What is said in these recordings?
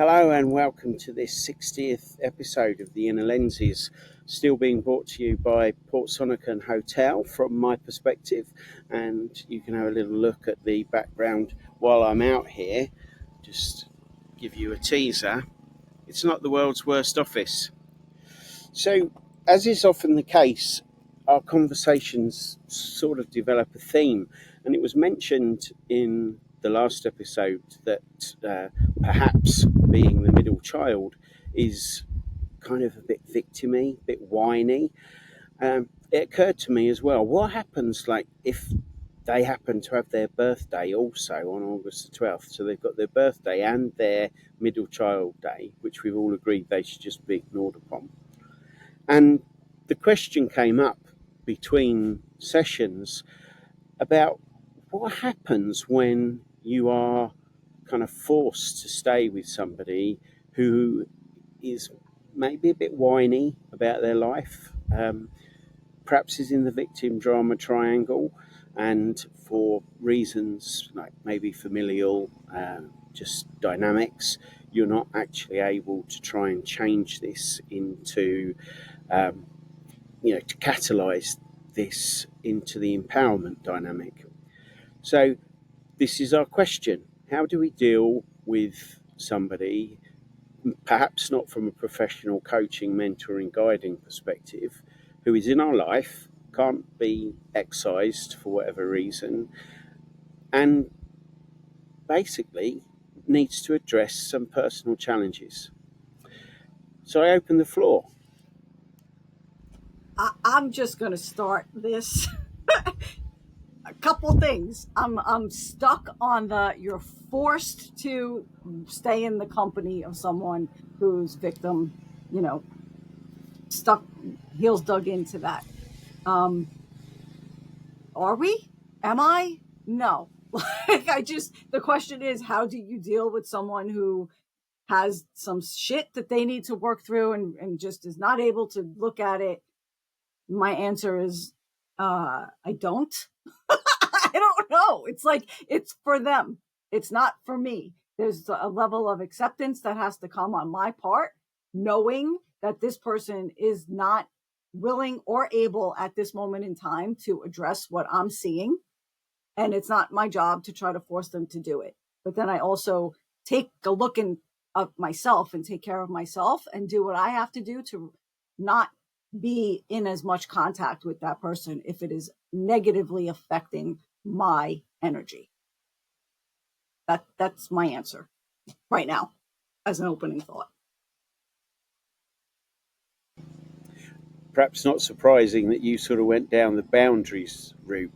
Hello and welcome to this 60th episode of The Inner Lenses, still being brought to you by Port Sonocan Hotel from my perspective, and you can have a little look at the background while I'm out here. Just give you a teaser. It's not the world's worst office. So, as is often the case, our conversations sort of develop a theme, and it was mentioned in the last episode that perhaps being the middle child is kind of a bit victimy, a bit whiny. It occurred to me as well, what happens like if they happen to have their birthday also on August the 12th? So they've got their birthday and their middle child day, which we've all agreed they should just be ignored upon. And the question came up between sessions about what happens when you are kind of forced to stay with somebody who is maybe a bit whiny about their life, perhaps is in the victim drama triangle, and for reasons like maybe familial, just dynamics, you're not actually able to try and change this into, to catalyze this into the empowerment dynamic. So this is our question. How do we deal with somebody, perhaps not from a professional coaching, mentoring, guiding perspective, who is in our life, can't be excised for whatever reason, and basically needs to address some personal challenges? So I open the floor. I'm just going to start this. A couple things. I'm stuck on you're forced to stay in the company of someone who's victim, stuck, heels dug into that. Are we? Am I? No. The question is, how do you deal with someone who has some shit that they need to work through and just is not able to look at it? My answer is, I don't. I don't know. It's like, it's for them. It's not for me. There's a level of acceptance that has to come on my part, knowing that this person is not willing or able at this moment in time to address what I'm seeing. And it's not my job to try to force them to do it. But then I also take a look of myself and take care of myself and do what I have to do to not be in as much contact with that person if it is negatively affecting my energy. That's my answer right now as an opening thought. Perhaps not surprising that you sort of went down the boundaries route.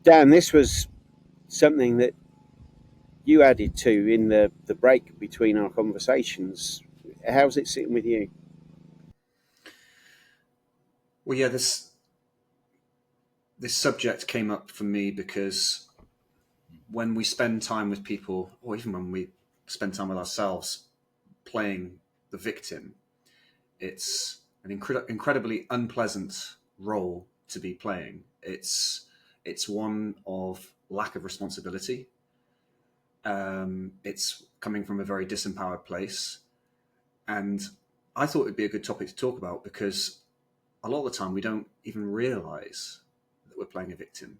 Dan, this was something that you added to in the break between our conversations. How's it sitting with you? Well, yeah, this subject came up for me because when we spend time with people, or even when we spend time with ourselves playing the victim, it's an incredibly unpleasant role to be playing. It's one of lack of responsibility. It's coming from a very disempowered place. And I thought it'd be a good topic to talk about because a lot of the time we don't even realize that we're playing a victim.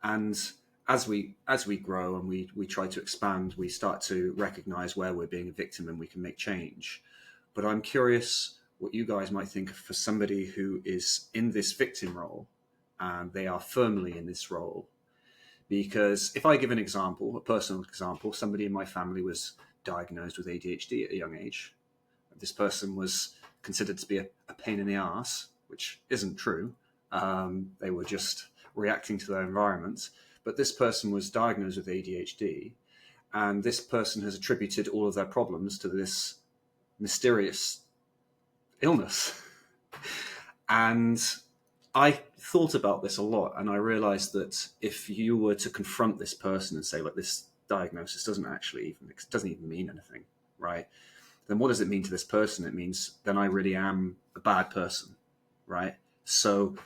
And as we grow and we try to expand, we start to recognize where we're being a victim and we can make change. But I'm curious what you guys might think for somebody who is in this victim role and they are firmly in this role. Because if I give an example, a personal example, somebody in my family was diagnosed with ADHD at a young age. This person was considered to be a pain in the ass, which isn't true. They were just reacting to their environment. But this person was diagnosed with ADHD, and this person has attributed all of their problems to this mysterious illness. And I thought about this a lot, and I realized that if you were to confront this person and say, like, this diagnosis doesn't even mean anything, right? Then what does it mean to this person? It means then I really am a bad person, right? So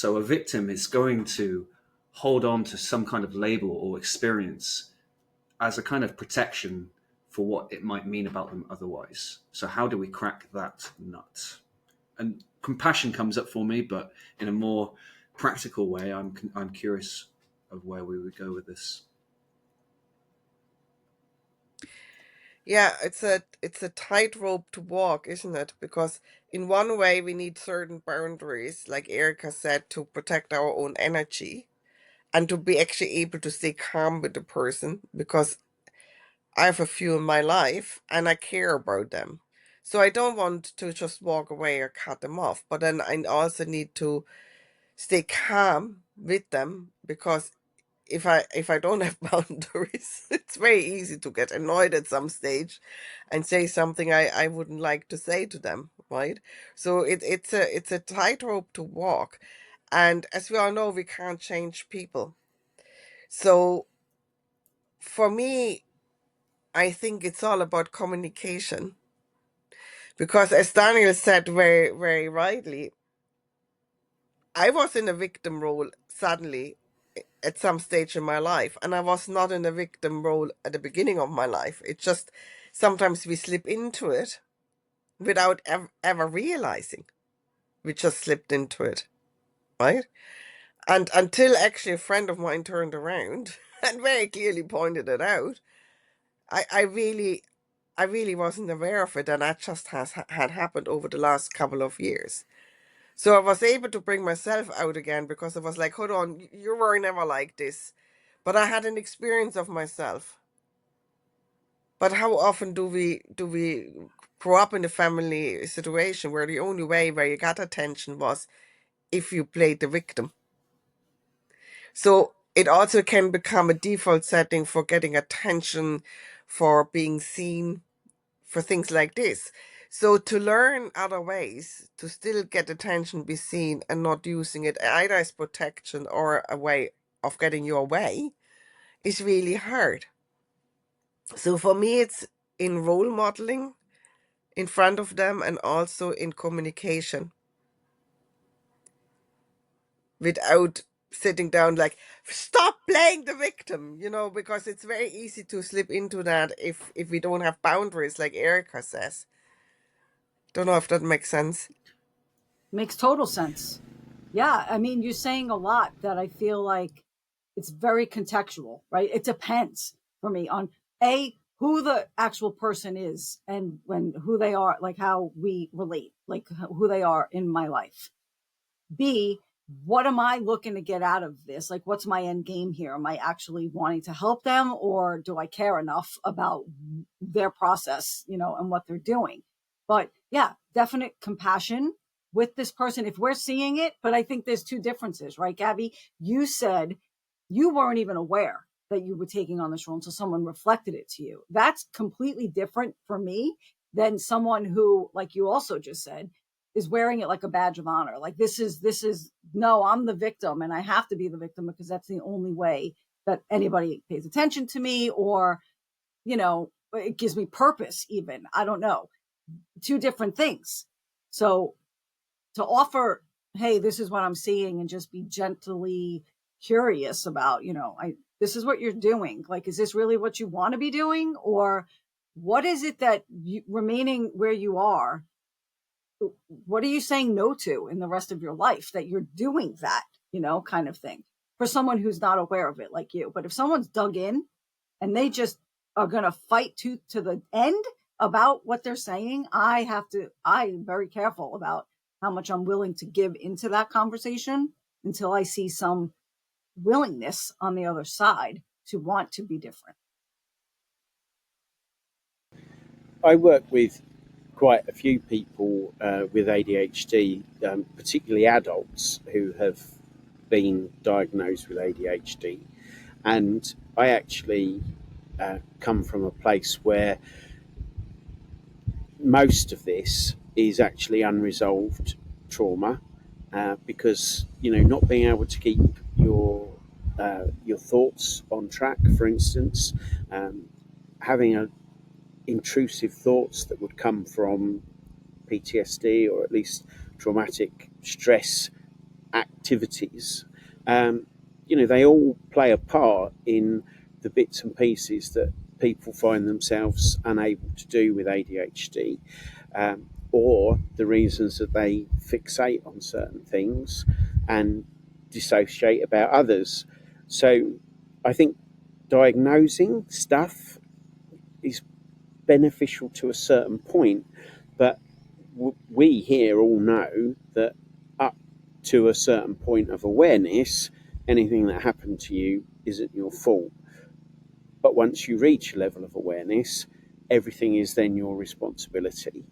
a victim is going to hold on to some kind of label or experience as a kind of protection for what it might mean about them otherwise. So how do we crack that nut? And compassion comes up for me, but in a more practical way. I'm curious of where we would go with this. Yeah, it's a tightrope to walk, isn't it? Because in one way we need certain boundaries, like Erika said, to protect our own energy and to be actually able to stay calm with the person, because I have a few in my life and I care about them. So I don't want to just walk away or cut them off, but then I also need to stay calm with them, because if I don't have boundaries, it's very easy to get annoyed at some stage and say something I wouldn't like to say to them, right? So it's a tightrope to walk. And as we all know, we can't change people. So for me, I think it's all about communication. Because as Daniel said very, very rightly, I was in a victim role suddenly at some stage in my life, and I was not in a victim role at the beginning of my life. It's just sometimes we slip into it without ever realizing we just slipped into it, right? And until actually a friend of mine turned around and very clearly pointed it out, I really wasn't aware of it, and that just had happened over the last couple of years. So I was able to bring myself out again, because I was like, hold on, you were never like this. But I had an experience of myself. But how often do we grow up in a family situation where the only way where you got attention was if you played the victim? So it also can become a default setting for getting attention, for being seen, for things like this. So to learn other ways to still get attention, be seen, and not using it either as protection or a way of getting your way is really hard. So for me, it's in role modeling in front of them, and also in communication without sitting down like, stop playing the victim, because it's very easy to slip into that if we don't have boundaries, like Erika says. Don't know if that makes sense. Makes total sense. Yeah, I mean, you're saying a lot that I feel like it's very contextual, right? It depends for me on who the actual person is, and who they are, like how we relate, like who they are in my life. B, what am I looking to get out of this? Like, what's my end game here? Am I actually wanting to help them, or do I care enough about their process, and what they're doing? But yeah, definite compassion with this person if we're seeing it. But I think there's two differences, right, Gaby? You said you weren't even aware that you were taking on this role until someone reflected it to you. That's completely different for me than someone who, like you also just said, is wearing it like a badge of honor. Like, this is no, I'm the victim and I have to be the victim because that's the only way that anybody pays attention to me, or, it gives me purpose even. I don't know. Two different things. So to offer, hey, this is what I'm seeing, and just be gently curious about, this is what you're doing. Like, is this really what you want to be doing? Or what is it that remaining where you are, what are you saying no to in the rest of your life that you're doing that, kind of thing, for someone who's not aware of it like you. But if someone's dug in and they just are going to fight to the end about what they're saying, I'm very careful about how much I'm willing to give into that conversation until I see some willingness on the other side to want to be different. I work with quite a few people with ADHD, particularly adults who have been diagnosed with ADHD. And I actually come from a place where most of this is actually unresolved trauma, because not being able to keep your thoughts on track, for instance, having intrusive thoughts that would come from PTSD, or at least traumatic stress activities. They all play a part in the bits and pieces that people find themselves unable to do with ADHD, or the reasons that they fixate on certain things and dissociate about others. So I think diagnosing stuff is beneficial to a certain point, but we here all know that up to a certain point of awareness, anything that happened to you isn't your fault. But once you reach a level of awareness, everything is then your responsibility.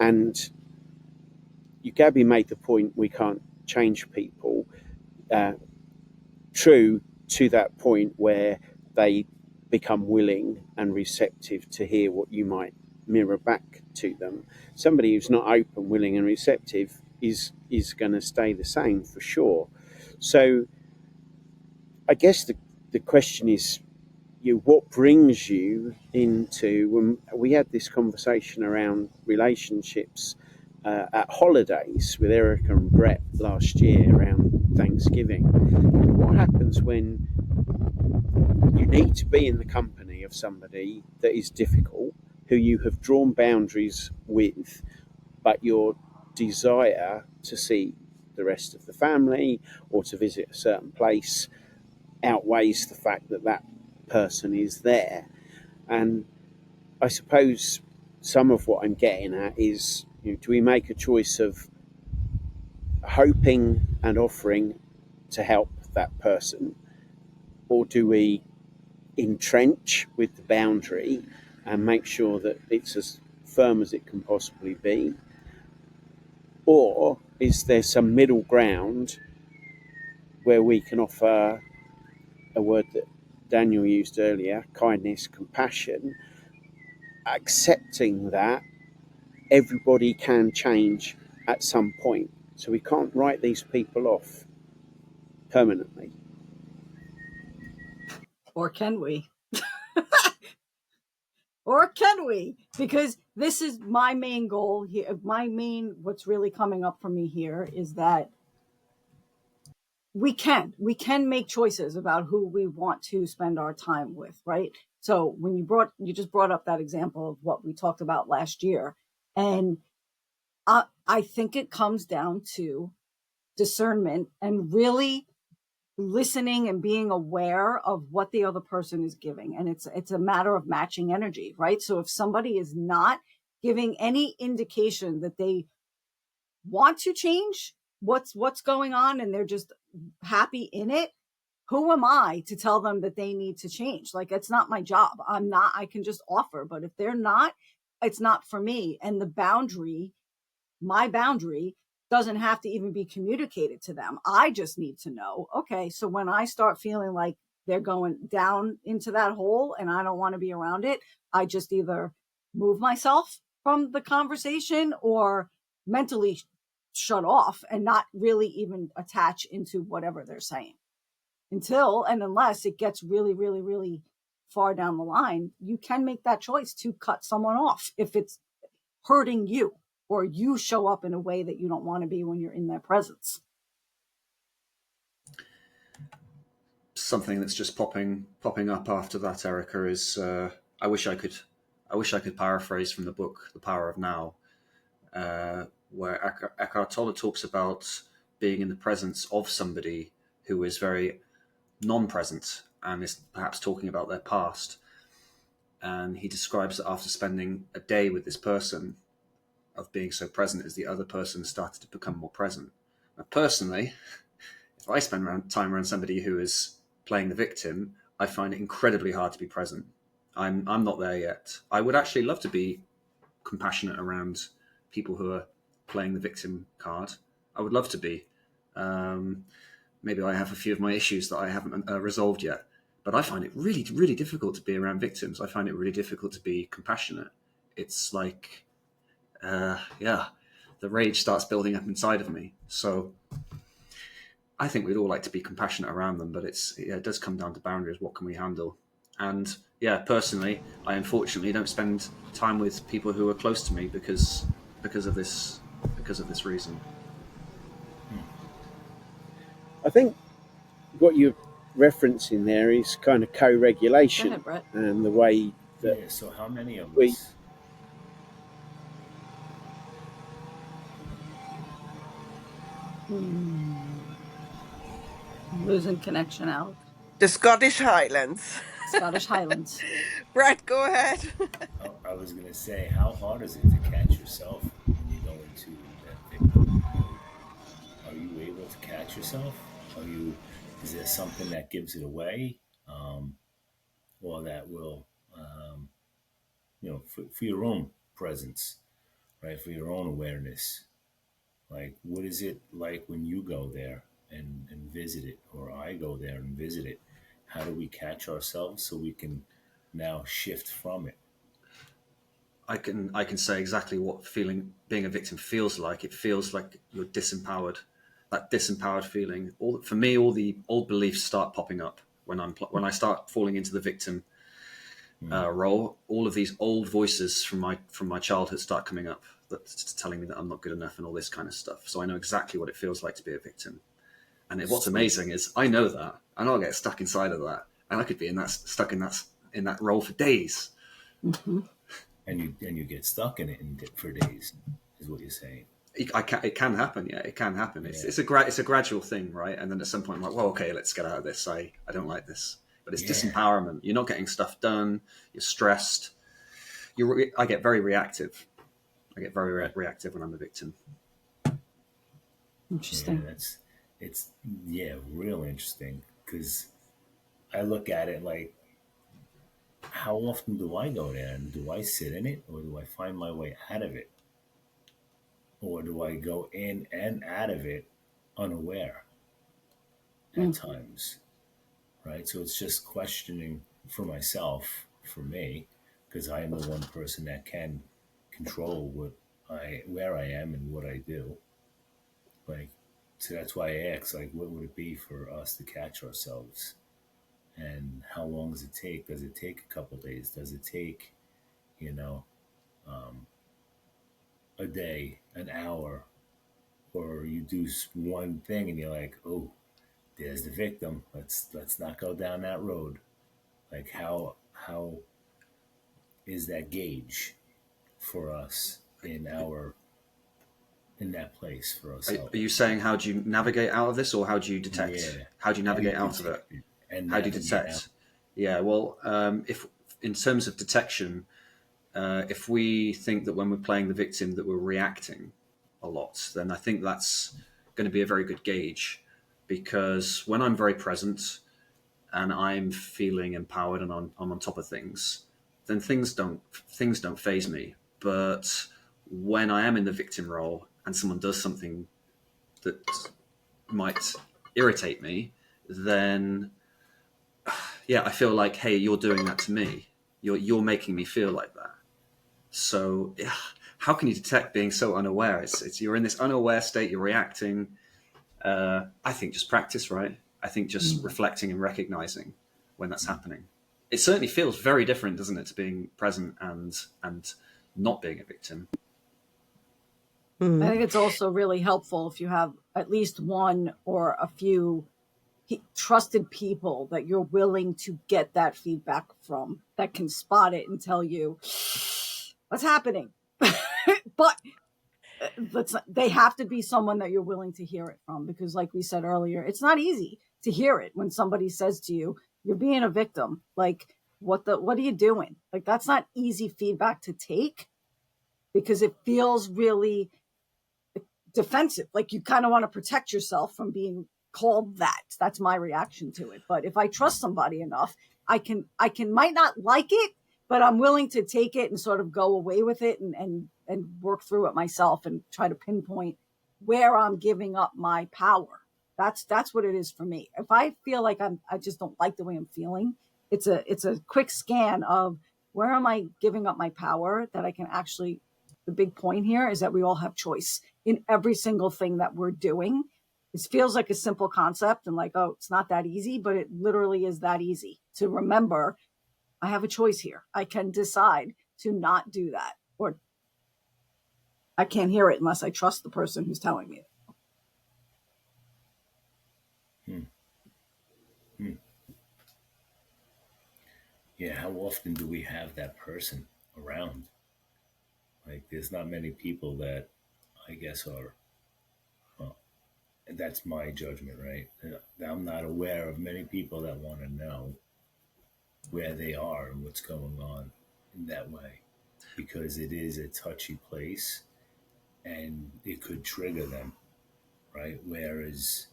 And Gaby made the point we can't change people. True to that point where they become willing and receptive to hear what you might mirror back to them. Somebody who's not open, willing, and receptive is going to stay the same for sure. So I guess the question is, what brings you into, when we had this conversation around relationships at holidays with Erika and Brett last year around Thanksgiving. What happens when you need to be in the company of somebody that is difficult, who you have drawn boundaries with, but your desire to see the rest of the family or to visit a certain place outweighs the fact that that person is there? And I suppose some of what I'm getting at is, do we make a choice of hoping and offering to help that person, or do we entrench with the boundary and make sure that it's as firm as it can possibly be? Or is there some middle ground where we can offer a word that Daniel used earlier, kindness, compassion, accepting that everybody can change at some point, so we can't write these people off permanently? Or can we? Or can we? Because this is my main goal here. What's really coming up for me here is that we can make choices about who we want to spend our time with, right? So when you just brought up that example of what we talked about last year, and I think it comes down to discernment and really listening and being aware of what the other person is giving. And it's a matter of matching energy, right? So if somebody is not giving any indication that they want to change what's going on, and they're just happy in it, who am I to tell them that they need to change? Like, it's not my job. I can just offer, but if they're not, it's not for me. And my boundary doesn't have to even be communicated to them. I just need to know, okay, so when I start feeling like they're going down into that hole and I don't want to be around it, I just either move myself from the conversation or mentally shut off and not really even attach into whatever they're saying until and unless it gets really, really, really far down the line. You can make that choice to cut someone off if it's hurting you, or you show up in a way that you don't want to be when you're in their presence. Something that's just popping up after that, Erika, is I wish I could paraphrase from the book The Power of Now, where Eckhart Tolle talks about being in the presence of somebody who is very non-present and is perhaps talking about their past. And he describes that after spending a day with this person, of being so present, as the other person started to become more present. Now, personally, if I spend time around somebody who is playing the victim, I find it incredibly hard to be present. I'm not there yet. I would actually love to be compassionate around people who are playing the victim card. I would love to be. Maybe I have a few of my issues that I haven't resolved yet, but I find it really, really difficult to be around victims. I find it really difficult to be compassionate. It's like, the rage starts building up inside of me. So I think we'd all like to be compassionate around them, but it does come down to boundaries. What can we handle? And personally, I unfortunately don't spend time with people who are close to me because of this reason. I think what you're referencing there is kind of Go co-regulation ahead, Brett. and the way that Yeah. So how many of we us? Losing connection, Alec. The Scottish Highlands. Scottish Highlands. Brett, go ahead. I was gonna say, how hard is it to catch yourself when you go into that victim mode? Are you able to catch yourself? Are you? Is there something that gives it away, or that will, for your own presence, right? For your own awareness, like what is it like when you go there and visit it, or I go there and visit it? How do we catch ourselves so we can now shift from it? I can say exactly what being a victim feels like. It feels like you're disempowered. That disempowered feeling. For me, all the old beliefs start popping up when I start falling into the victim role. All of these old voices from my childhood start coming up, that's telling me that I'm not good enough and all this kind of stuff. So I know exactly what it feels like to be a victim. And what's amazing is I know that, and I'll get stuck inside of that, and I could be stuck in that role for days. Mm-hmm. And you get stuck in it for days, is what you're saying. It can happen, yeah. It can happen. Yeah. It's a gradual thing, right? And then at some point, I'm like, well, okay, let's get out of this. I don't like this, but it's disempowerment. You're not getting stuff done. You're stressed. I get very reactive. I get very reactive when I'm a victim. Interesting. Yeah, it's real interesting, because I look at it like, how often do I go there, and do I sit in it, or do I find my way out of it, or do I go in and out of it unaware at times, right? So it's just questioning for myself, for me, because I am the one person that can control where I am and what I do. Like, so that's why I ask, like, what would it be for us to catch ourselves? And how long does it take? Does it take a couple days? Does it take, you know, a day, an hour, or you do one thing and you're like, oh, there's the victim. Let's not go down that road. Like, how is that gauge for us in that place for ourselves? Are you saying how do you navigate out of this, or how do you detect? Yeah. How do you navigate out of it? And How do you detect? Yeah, well, if in terms of detection, if we think that when we're playing the victim that we're reacting a lot, then I think that's going to be a very good gauge, because when I'm very present and I'm feeling empowered and I'm on top of things, then things don't faze me. But when I am in the victim role and someone does something that might irritate me, then I feel like, hey, you're doing that to me. You're making me feel like that. So how can you detect being so unaware? It's you're in this unaware state. You're reacting. I think just practice, right? I think just reflecting and recognizing when that's happening. It certainly feels very different, doesn't it, to being present and not being a victim. I think it's also really helpful if you have at least one or a few trusted people that you're willing to get that feedback from, that can spot it and tell you what's happening. But they have to be someone that you're willing to hear it from, because like we said earlier, it's not easy to hear it when somebody says to you, you're being a victim. Like, what are you doing? Like, that's not easy feedback to take, because it feels really defensive. Like, you kind of want to protect yourself from being called that. That's my reaction to it. But if I trust somebody enough, I can might not like it, but I'm willing to take it and sort of go away with it and work through it myself and try to pinpoint where I'm giving up my power. That's what it is for me. If I feel like I just don't like the way I'm feeling, it's a quick scan of where am I giving up my power, that I can actually, the big point here is that we all have choice in every single thing that we're doing. It feels like a simple concept and like, oh, it's not that easy, but it literally is that easy to remember. I have a choice here. I can decide to not do that, or I can't hear it unless I trust the person who's telling me it. yeah, how often do we have that person around? Like, there's not many people that I guess are, well, that's my judgment, right? I'm not aware of many people that want to know where they are and what's going on in that way, because it is a touchy place and it could trigger them, right? Whereas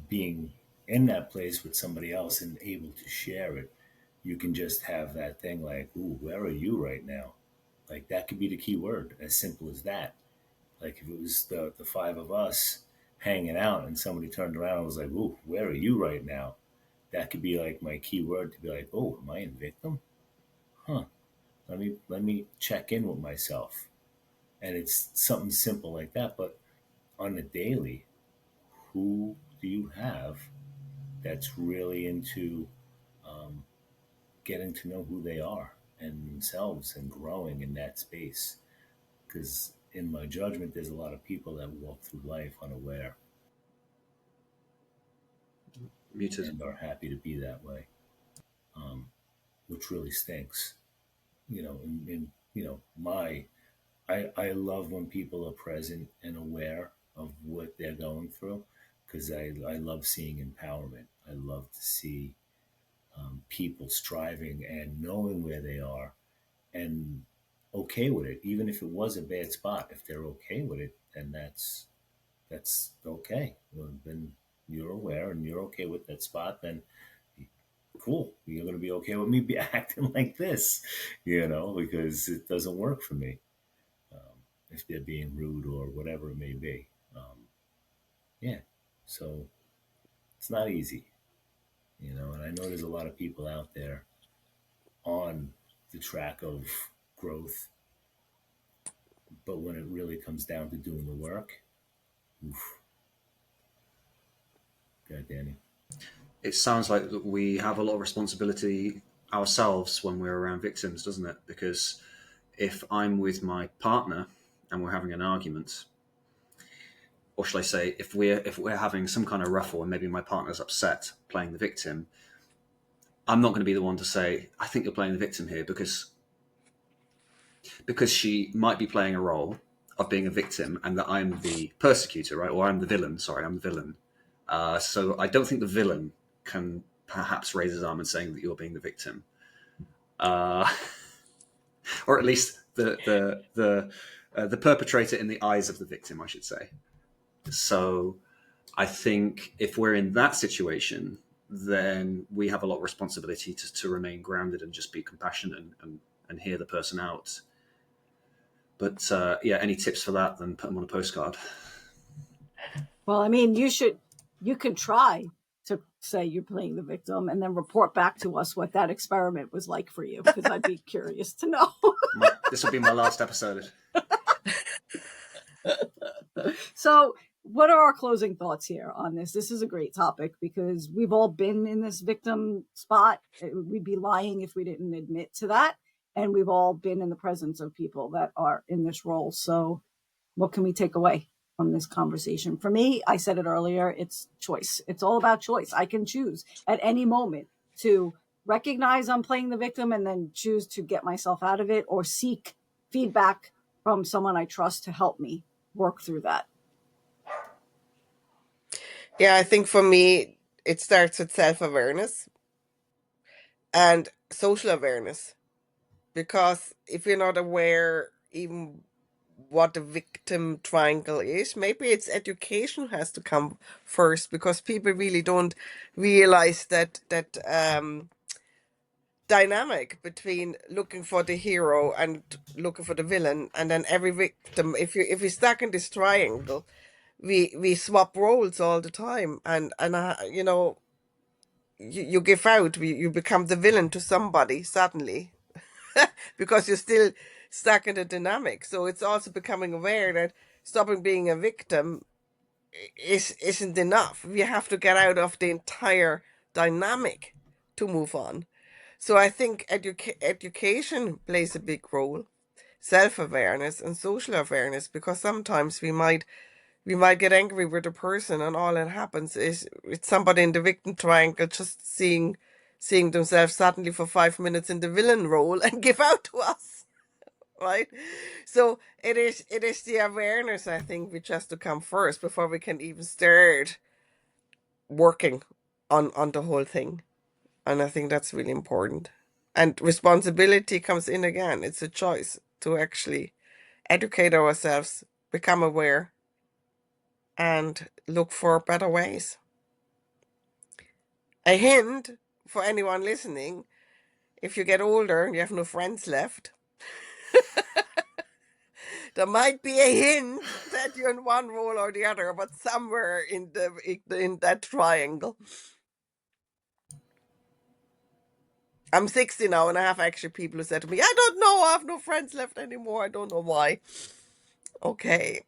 being in that place with somebody else and able to share it, you can just have that thing like, ooh, where are you right now? Like, that could be the key word, as simple as that. Like, if it was the five of us hanging out and somebody turned around and was like, ooh, where are you right now? That could be like my key word to be like, oh, am I in victim? Huh. Let me check in with myself. And it's something simple like that. But on the daily, who do you have that's really into um, getting to know who they are and themselves and growing in that space? Because in my judgment, there's a lot of people that walk through life unaware Muted. and are happy to be that way, um, which really stinks. My I love when people are present and aware of what they're going through, because I love seeing empowerment. I love to see people striving and knowing where they are and okay with it, even if it was a bad spot. If they're okay with it, then that's okay. Well, then you're aware and you're okay with that spot. Then cool, you're going to be okay with me be acting like this, because it doesn't work for me. If they're being rude or whatever it may be. Yeah. So it's not easy, and I know there's a lot of people out there on the track of growth, but when it really comes down to doing the work, oof, God, Danny. It sounds like we have a lot of responsibility ourselves when we're around victims, doesn't it? Because if I'm with my partner and we're having an argument, or shall I say, if we're having some kind of ruffle and maybe my partner's upset playing the victim, I'm not going to be the one to say, I think you're playing the victim here, because she might be playing a role of being a victim and that I'm the persecutor, right? Or I'm the villain. Sorry, I'm the villain. So I don't think the villain can perhaps raise his arm and saying that you're being the victim, or at least the perpetrator in the eyes of the victim, I should say. So I think if we're in that situation, then we have a lot of responsibility to remain grounded and just be compassionate and hear the person out. But any tips for that, then put them on a postcard. Well, I mean, you can try to say you're playing the victim and then report back to us what that experiment was like for you, because I'd be curious to know. This will be my last episode. So what are our closing thoughts here on this? This is a great topic because we've all been in this victim spot. We'd be lying if we didn't admit to that. And we've all been in the presence of people that are in this role. So what can we take away from this conversation? For me, I said it earlier, it's choice. It's all about choice. I can choose at any moment to recognize I'm playing the victim and then choose to get myself out of it, or seek feedback from someone I trust to help me work through that. Yeah, I think for me, it starts with self-awareness and social awareness. Because if you're not aware even what the victim triangle is, maybe it's education has to come first, because people really don't realize that dynamic between looking for the hero and looking for the villain, and then every victim. If you're stuck in this triangle, we swap roles all the time, and you give out, you become the villain to somebody suddenly, because you're still stuck in the dynamic. So it's also becoming aware that stopping being a victim isn't enough. We have to get out of the entire dynamic to move on. So I think education plays a big role, self-awareness and social awareness, because sometimes we might get angry with a person and all that happens is it's somebody in the victim triangle just seeing seeing themselves suddenly for 5 minutes in the villain role and give out to us, right? So it is the awareness, I think, which has to come first before we can even start working on the whole thing. And I think that's really important. And responsibility comes in again. It's a choice to actually educate ourselves, become aware, and look for better ways. A hint for anyone listening: if you get older and you have no friends left, there might be a hint that you're in one role or the other, but somewhere in that triangle. I'm 60 now, and I have actually people who said to me, I don't know, I have no friends left anymore. I don't know why. Okay.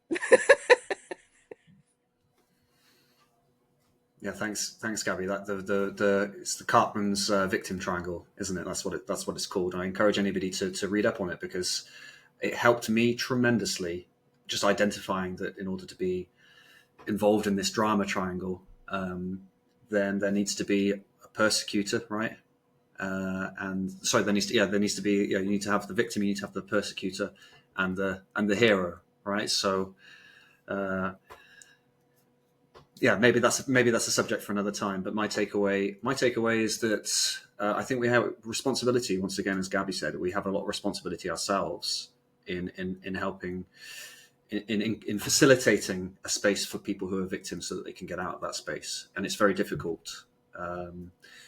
Yeah, thanks, Gaby. That it's the Cartman's victim triangle, isn't it? That's what it's called. I encourage anybody to read up on it, because it helped me tremendously, just identifying that in order to be involved in this drama triangle, then there needs to be a persecutor, right? And sorry, there needs to be you need to have the victim, you need to have the persecutor, and the hero, right? So. Maybe that's a subject for another time. But my takeaway is that I think we have responsibility. Once again, as Gaby said, we have a lot of responsibility ourselves in helping, in facilitating a space for people who are victims so that they can get out of that space. And it's very difficult.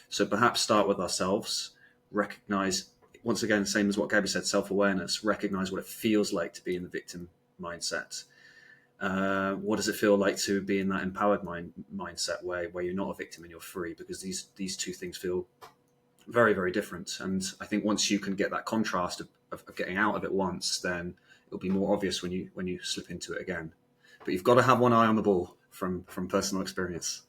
So perhaps start with ourselves. Recognize, once again, same as what Gaby said, self-awareness. Recognize what it feels like to be in the victim mindset. What does it feel like to be in that empowered mindset where you're not a victim and you're free? Because these two things feel very, very different. And I think once you can get that contrast of getting out of it once, then it'll be more obvious when you slip into it again. But you've got to have one eye on the ball from personal experience.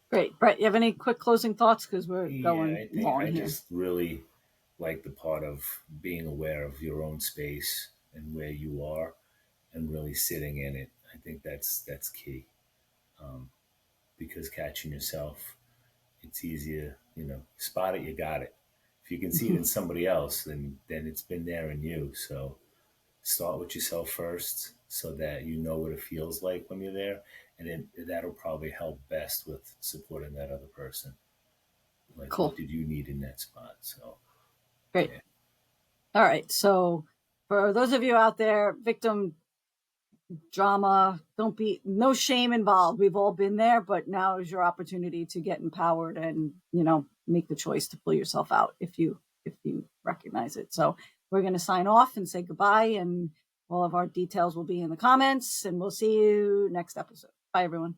Great. Brett, you have any quick closing thoughts? Because we're going I think long I here. just really like the part of being aware of your own space and where you are, and really sitting in it. I think that's key, because catching yourself, it's easier. Spot it, you got it. If you can see it in somebody else, then it's been there in you. So start with yourself first, so that you know what it feels like when you're there, and then that'll probably help best with supporting that other person. Like, Cool. What did you need in that spot? So Great. yeah. All right. So for those of you out there, victim drama, no shame involved. We've all been there, but now is your opportunity to get empowered and, make the choice to pull yourself out if you recognize it. So we're going to sign off and say goodbye, and all of our details will be in the comments, and we'll see you next episode. Bye, everyone.